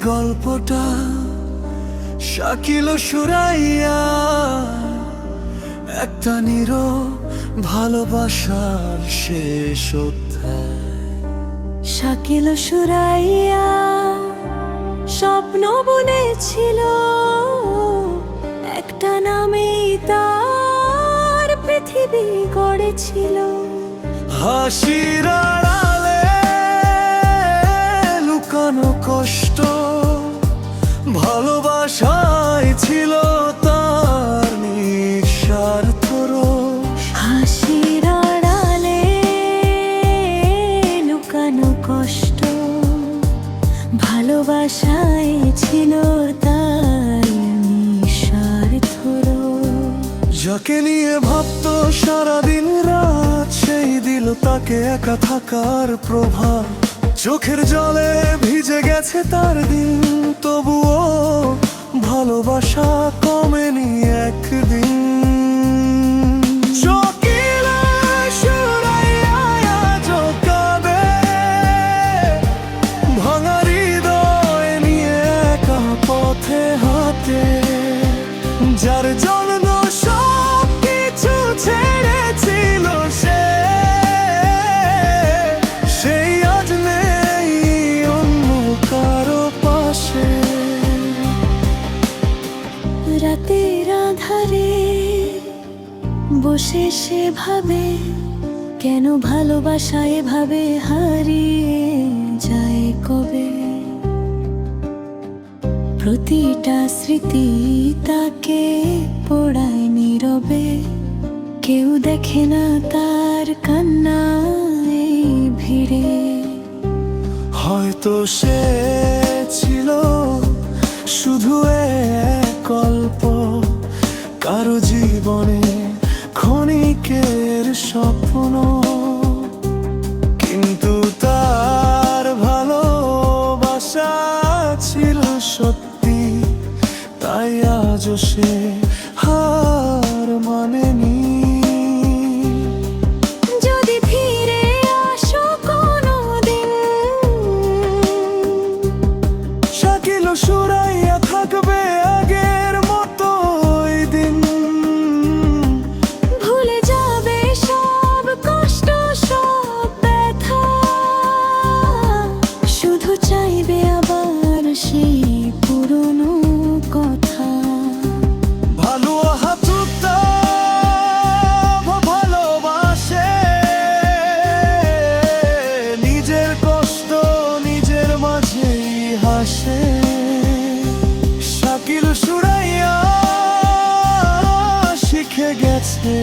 গল্পটা শাকিল ও সুরাইয়া, একটা নীরব ভালোবাসার শেষ অধ্যায়। শাকিল ও সুরাইয়া স্বপ্ন বুনেছিল, একটা নামেই তার পৃথিবী গড়েছিল। হাসির আড়ালে লুকানো কষ্ট, ভালোবাসায় ছিল তার নিঃস্বার্থ রোষ। হাসির আড়ালে লুকানো কষ্ট, ভালোবাসায় ছিল তার নিঃস্বার্থ রোষ। যাকে নিয়ে ভাবতো সারাদিন রাত, সেই দিল তাকে একা থাকার প্রভাব। চোখের জলে ভিজে গেছে তার দিন, তবুও ভালোবাসা কমেনি একদিন। শাকিল সুরাইয়া আজও কাঁদে, ভাঙা হৃদয় নিয়ে একা পথে হাঁটে। যার জন্য সব কিছু ছেড়েছিল সে, সেই আজ নেই অন্য কারো পাশে। রাতের আধারে বসে সে ভাবে, কেন ভালোবাসা এভাবে হারিয়ে যায় কবে। প্রতিটা স্মৃতি তাকে পোড়ায় নীরবে, কেউ দেখে না তার কান্না এই ভিড়ে। হয়তো সে ছিল শুধু এক গল্প, কারো জীবনে ক্ষণিকের স্বপ্ন। কিন্তু তার ভালোবাসা ছিল সত্যি, তাই আজও সে হার মানেনি। যদি ফিরে আসো কোনোদিন, শাকিল ও সুরাইয়া থাকবে আগের মতোই দিন। ভুলে যাবে সব কষ্ট সব ব্যথা, শুধু চাইবে আবার সেই পুরনো কথা। ভালো হাতুটা ভালোবাসে, নিজের কষ্ট নিজের মাঝেই হাসে। শাকিল সুরাইয়া শিখে গেছে